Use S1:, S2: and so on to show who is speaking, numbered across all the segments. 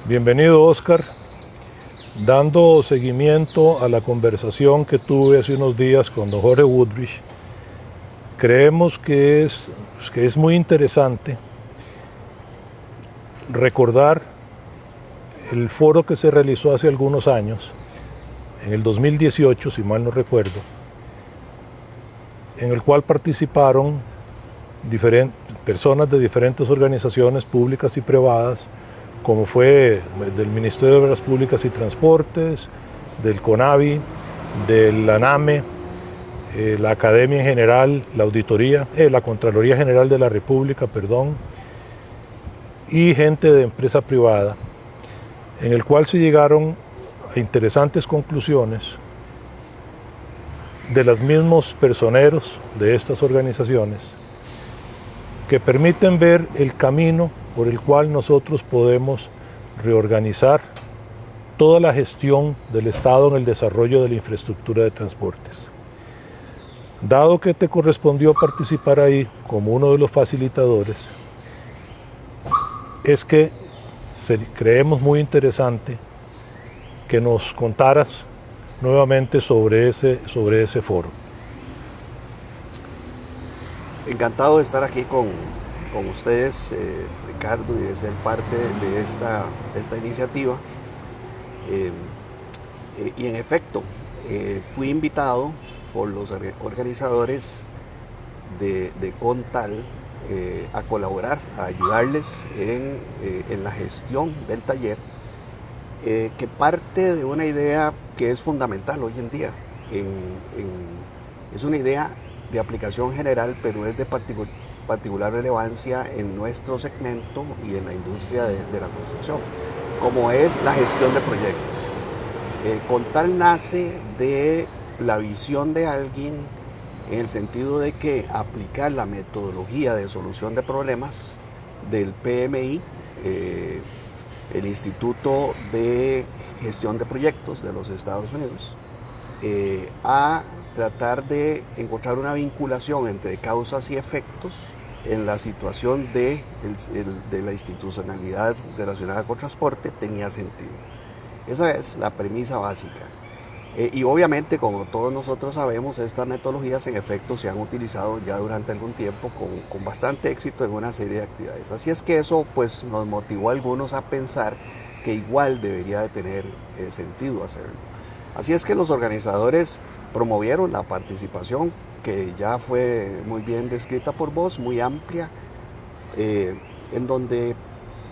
S1: Bienvenido, Oscar. Dando seguimiento a la conversación que tuve hace unos días con don Jorge Woodbridge, creemos que es muy interesante recordar el foro que se realizó hace algunos años, en el 2018, si mal no recuerdo, en el cual participaron personas de diferentes organizaciones públicas y privadas, como fue del Ministerio de Obras Públicas y Transportes, del CONAVI, del ANAME, la Academia en general, la Auditoría, la Contraloría General de la República, y gente de empresa privada, en el cual se llegaron a interesantes conclusiones de los mismos personeros de estas organizaciones, que permiten ver el camino por el cual nosotros podemos reorganizar toda la gestión del Estado en el desarrollo de la infraestructura de transportes. Dado que te correspondió participar ahí como uno de los facilitadores, es que creemos muy interesante que nos contaras nuevamente sobre ese foro.
S2: Encantado de estar aquí con ustedes, Ricardo, y de ser parte de esta iniciativa. Y en efecto, fui invitado por los organizadores de CONTAL a colaborar, a ayudarles en la gestión del taller, que parte de una idea que es fundamental hoy en día. Es una idea de aplicación general, pero es de particular relevancia en nuestro segmento y en la industria de la construcción, como es la gestión de proyectos. CONTAL nace de la visión de alguien en el sentido de que aplicar la metodología de solución de problemas del PMI, el Instituto de Gestión de Proyectos de los Estados Unidos, a tratar de encontrar una vinculación entre causas y efectos en la situación de la institucionalidad relacionada con transporte tenía sentido. Esa es la premisa básica. Y obviamente, como todos nosotros sabemos, estas metodologías en efecto se han utilizado ya durante algún tiempo con bastante éxito en una serie de actividades. Así es que eso pues nos motivó a algunos a pensar que igual debería de tener sentido hacerlo. Así es que los organizadores promovieron la participación, que ya fue muy bien descrita por vos, muy amplia, en donde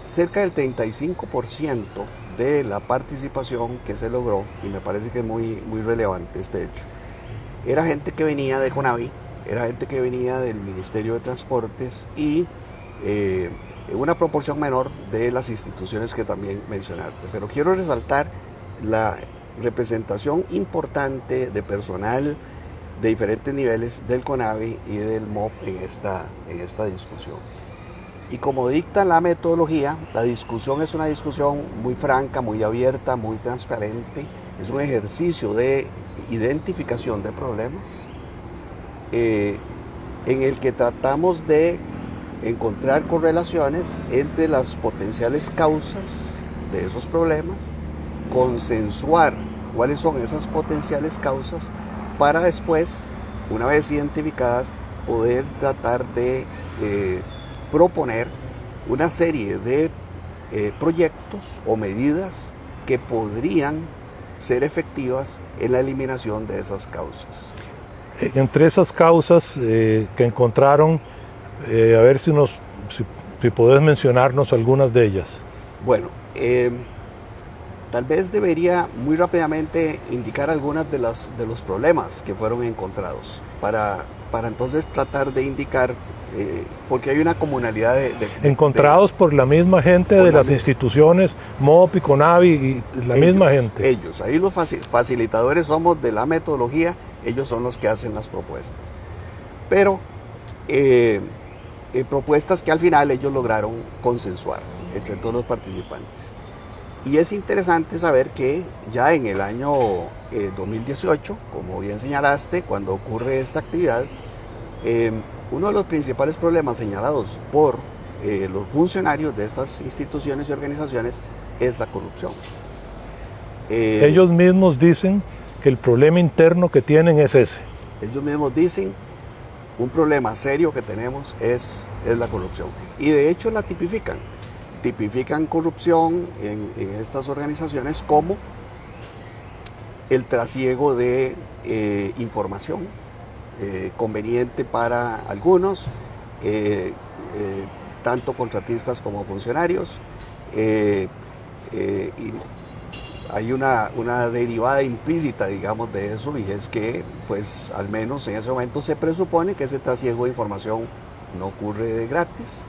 S2: cerca del 35% de la participación que se logró, y me parece que es muy relevante este hecho, era gente que venía de CONAVI, era gente que venía del Ministerio de Transportes y una proporción menor de las instituciones que también mencionaste. Pero quiero resaltar la representación importante de personal de diferentes niveles del CONAVI y del MOP en esta discusión. Y como dicta la metodología, la discusión es una discusión muy franca, muy abierta, muy transparente. Es un ejercicio de identificación de problemas en el que tratamos de encontrar correlaciones entre las potenciales causas de esos problemas, consensuar cuáles son esas potenciales causas para después, una vez identificadas, poder tratar de proponer una serie de proyectos o medidas que podrían ser efectivas en la eliminación de esas causas.
S1: Entre esas causas que encontraron, a ver si podés mencionarnos algunas de ellas.
S2: Bueno, tal vez debería muy rápidamente indicar algunas de los problemas que fueron encontrados para entonces tratar de indicar, porque hay una comunalidad
S1: encontrados por la misma gente de las instituciones MOP y CONAVI y la misma gente.
S2: Ellos, ahí los facilitadores somos de la metodología, ellos son los que hacen las propuestas. Pero propuestas que al final ellos lograron consensuar entre todos los participantes. Y es interesante saber que ya en el año 2018, como bien señalaste, cuando ocurre esta actividad, uno de los principales problemas señalados por los funcionarios de estas instituciones y organizaciones es la corrupción.
S1: Ellos mismos dicen que el problema interno que tienen es ese.
S2: Ellos mismos dicen, un problema serio que tenemos es la corrupción. Y de hecho la tipifican. Tipifican corrupción en estas organizaciones como el trasiego de información conveniente para algunos, tanto contratistas como funcionarios. Y hay una derivada implícita, digamos, de eso, y es que, pues, al menos en ese momento se presupone que ese trasiego de información no ocurre de gratis.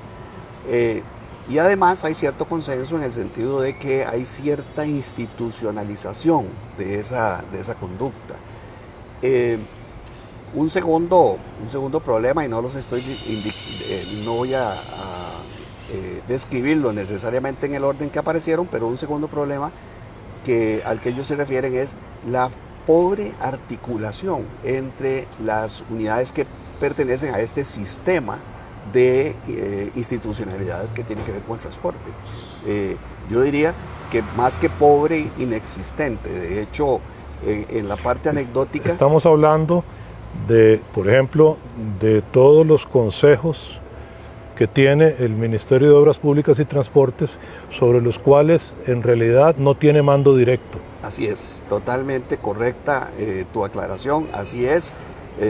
S2: Y además hay cierto consenso en el sentido de que hay cierta institucionalización de esa conducta. Un segundo problema, y no voy a describirlo necesariamente en el orden que aparecieron, pero un segundo problema al que ellos se refieren es la pobre articulación entre las unidades que pertenecen a este sistema de institucionalidad que tiene que ver con el transporte. Yo diría que más que pobre, inexistente. De hecho, en la parte anecdótica...
S1: Estamos hablando de, por ejemplo, de todos los consejos que tiene el Ministerio de Obras Públicas y Transportes, sobre los cuales en realidad no tiene mando directo.
S2: Así es, totalmente correcta tu aclaración, así es.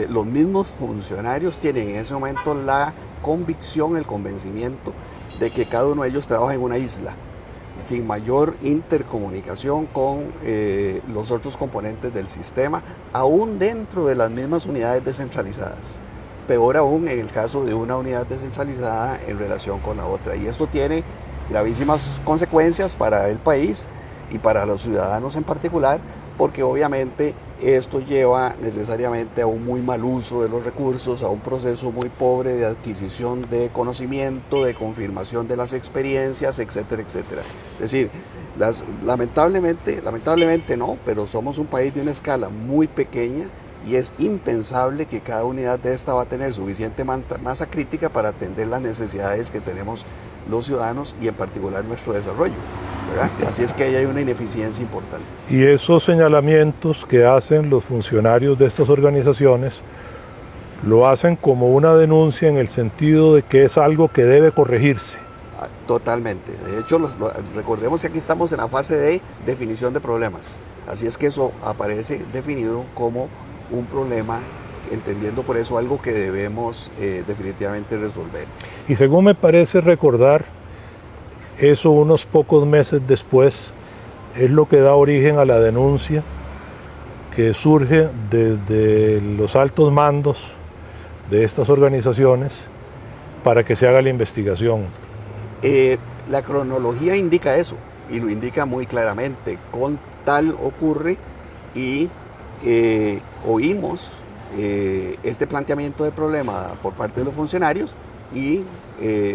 S2: Los mismos funcionarios tienen en ese momento la convicción, el convencimiento de que cada uno de ellos trabaja en una isla, sin mayor intercomunicación con los otros componentes del sistema, aún dentro de las mismas unidades descentralizadas. Peor aún en el caso de una unidad descentralizada en relación con la otra. Y esto tiene gravísimas consecuencias para el país y para los ciudadanos en particular, porque obviamente esto lleva necesariamente a un muy mal uso de los recursos, a un proceso muy pobre de adquisición de conocimiento, de confirmación de las experiencias, etcétera, etcétera. Es decir, lamentablemente no, pero somos un país de una escala muy pequeña y es impensable que cada unidad de esta va a tener suficiente masa crítica para atender las necesidades que tenemos los ciudadanos y en particular nuestro desarrollo, ¿verdad? Así es que ahí hay una ineficiencia importante.
S1: Y esos señalamientos que hacen los funcionarios de estas organizaciones lo hacen como una denuncia en el sentido de que es algo que debe corregirse.
S2: Totalmente. De hecho, recordemos que aquí estamos en la fase de definición de problemas. Así es que eso aparece definido como un problema, entendiendo por eso algo que debemos definitivamente resolver.
S1: Y según me parece recordar, eso unos pocos meses después es lo que da origen a la denuncia que surge desde los altos mandos de estas organizaciones para que se haga la investigación.
S2: La cronología indica eso, y lo indica muy claramente. Con tal ocurre y oímos este planteamiento de problema por parte de los funcionarios y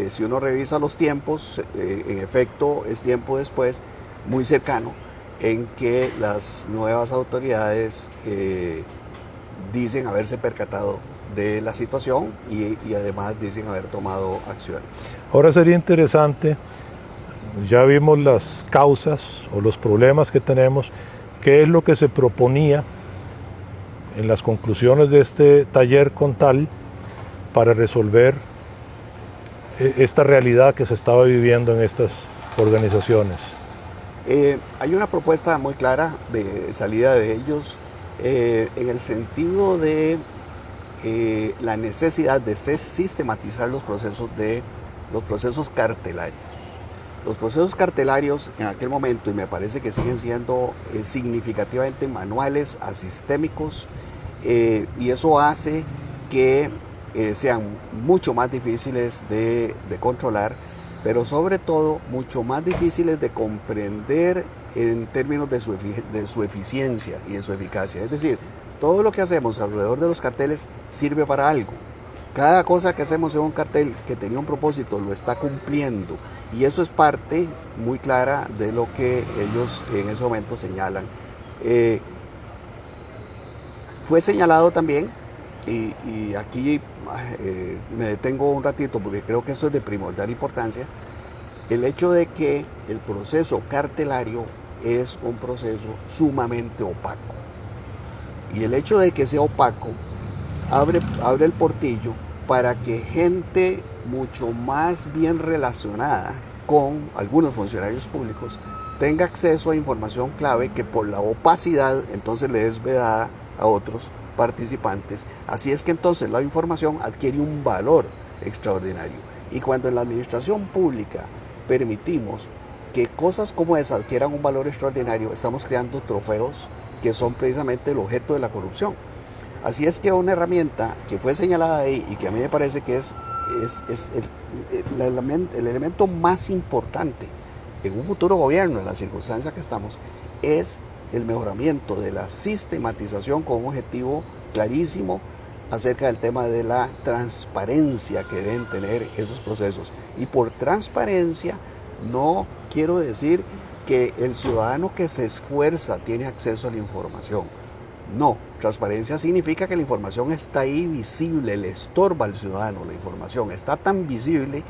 S2: si uno revisa los tiempos, en efecto es tiempo después, muy cercano, en que las nuevas autoridades dicen haberse percatado de la situación y además dicen haber tomado acciones.
S1: Ahora sería interesante, ya vimos las causas o los problemas que tenemos, qué es lo que se proponía en las conclusiones de este taller CONTAL para resolver esta realidad que se estaba viviendo en estas organizaciones.
S2: Hay una propuesta muy clara de salida de ellos en el sentido de la necesidad de sistematizar los procesos cartelarios. Los procesos cartelarios en aquel momento, y me parece que siguen siendo significativamente manuales, asistémicos, y eso hace que sean mucho más difíciles de controlar, pero sobre todo mucho más difíciles de comprender en términos de su eficiencia y de su eficacia. Es decir, todo lo que hacemos alrededor de los carteles sirve para algo. Cada cosa que hacemos en un cartel que tenía un propósito lo está cumpliendo, y eso es parte muy clara de lo que ellos en ese momento señalan. Fue señalado también, y aquí me detengo un ratito porque creo que esto es de primordial importancia, el hecho de que el proceso cartelario es un proceso sumamente opaco. Y el hecho de que sea opaco abre el portillo para que gente mucho más bien relacionada con algunos funcionarios públicos tenga acceso a información clave que por la opacidad entonces le es vedada a otros participantes. Así es que entonces la información adquiere un valor extraordinario. Y cuando en la administración pública permitimos que cosas como esas adquieran un valor extraordinario, estamos creando trofeos que son precisamente el objeto de la corrupción. Así es que una herramienta que fue señalada ahí y que a mí me parece que es el elemento más importante en un futuro gobierno, en la circunstancia que estamos, es el mejoramiento de la sistematización con un objetivo clarísimo acerca del tema de la transparencia que deben tener esos procesos. Y por transparencia no quiero decir que el ciudadano que se esfuerza tiene acceso a la información. No, transparencia significa que la información está ahí visible, le estorba al ciudadano la información, está tan visible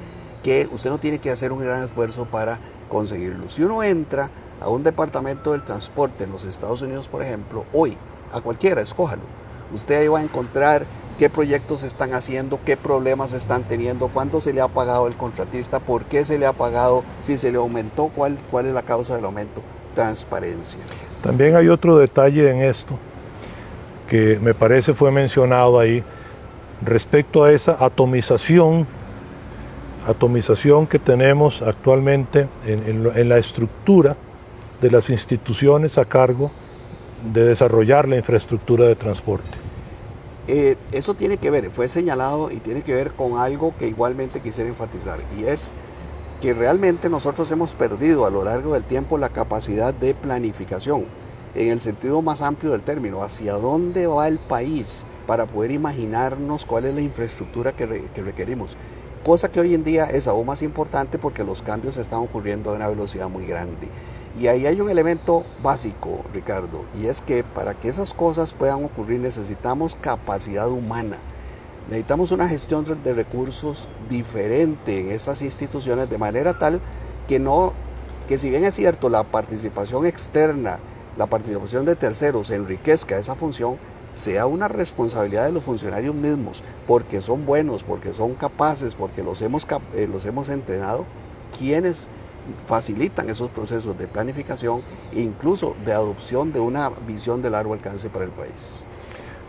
S2: que usted no tiene que hacer un gran esfuerzo para conseguirlo. Si uno entra a un departamento del transporte en los Estados Unidos, por ejemplo, hoy, a cualquiera, escójalo, usted ahí va a encontrar qué proyectos están haciendo, qué problemas están teniendo, cuánto se le ha pagado el contratista, por qué se le ha pagado, si se le aumentó, cuál es la causa del aumento. Transparencia.
S1: También hay otro detalle en esto que me parece fue mencionado ahí respecto a esa atomización que tenemos actualmente en la estructura de las instituciones a cargo de desarrollar la infraestructura de transporte.
S2: Eso tiene que ver, fue señalado y tiene que ver con algo que igualmente quisiera enfatizar, y es que realmente nosotros hemos perdido a lo largo del tiempo la capacidad de planificación, en el sentido más amplio del término, hacia dónde va el país para poder imaginarnos cuál es la infraestructura que requerimos. Cosa que hoy en día es aún más importante porque los cambios están ocurriendo a una velocidad muy grande. Y ahí hay un elemento básico, Ricardo, y es que para que esas cosas puedan ocurrir necesitamos capacidad humana. Necesitamos una gestión de recursos diferente en esas instituciones de manera tal que si bien es cierto la participación externa, la participación de terceros enriquezca esa función, sea una responsabilidad de los funcionarios mismos, porque son buenos, porque son capaces, porque los hemos entrenado, quienes facilitan esos procesos de planificación e incluso de adopción de una visión de largo alcance para el país.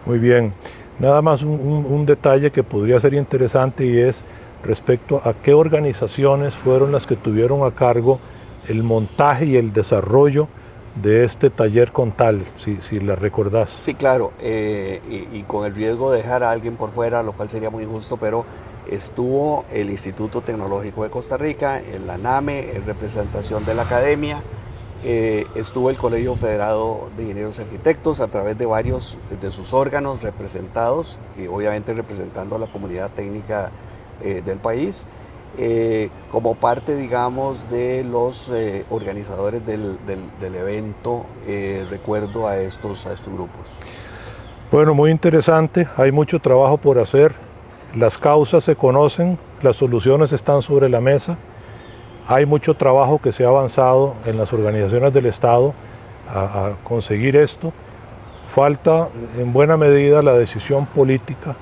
S1: Muy bien, nada más un detalle que podría ser interesante, y es respecto a qué organizaciones fueron las que tuvieron a cargo el montaje y el desarrollo de este taller Contal, si la recordás.
S2: Sí, claro, y con el riesgo de dejar a alguien por fuera, lo cual sería muy injusto, pero estuvo el Instituto Tecnológico de Costa Rica, en la NAME, en representación de la academia, estuvo el Colegio Federado de Ingenieros y Arquitectos a través de varios de sus órganos representados, y obviamente representando a la comunidad técnica del país, como parte, digamos, de los organizadores del evento, recuerdo a estos grupos.
S1: Bueno, muy interesante, hay mucho trabajo por hacer, las causas se conocen, las soluciones están sobre la mesa, hay mucho trabajo que se ha avanzado en las organizaciones del Estado a conseguir esto, falta en buena medida la decisión política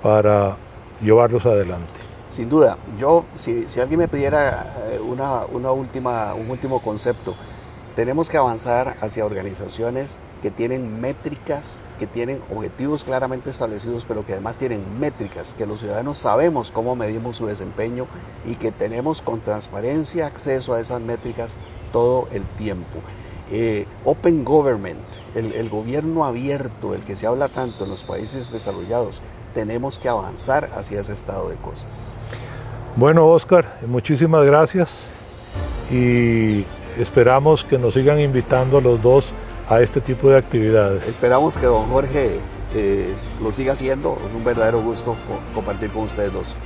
S1: para llevarlos adelante.
S2: Sin duda, yo, si alguien me pidiera un último concepto, tenemos que avanzar hacia organizaciones que tienen métricas, que tienen objetivos claramente establecidos, pero que además tienen métricas, que los ciudadanos sabemos cómo medimos su desempeño y que tenemos con transparencia acceso a esas métricas todo el tiempo. Open Government, el gobierno abierto, el que se habla tanto en los países desarrollados, tenemos que avanzar hacia ese estado de cosas.
S1: Bueno, Oscar, muchísimas gracias y esperamos que nos sigan invitando a los dos a este tipo de actividades.
S2: Esperamos que don Jorge lo siga haciendo. Es un verdadero gusto compartir con ustedes dos.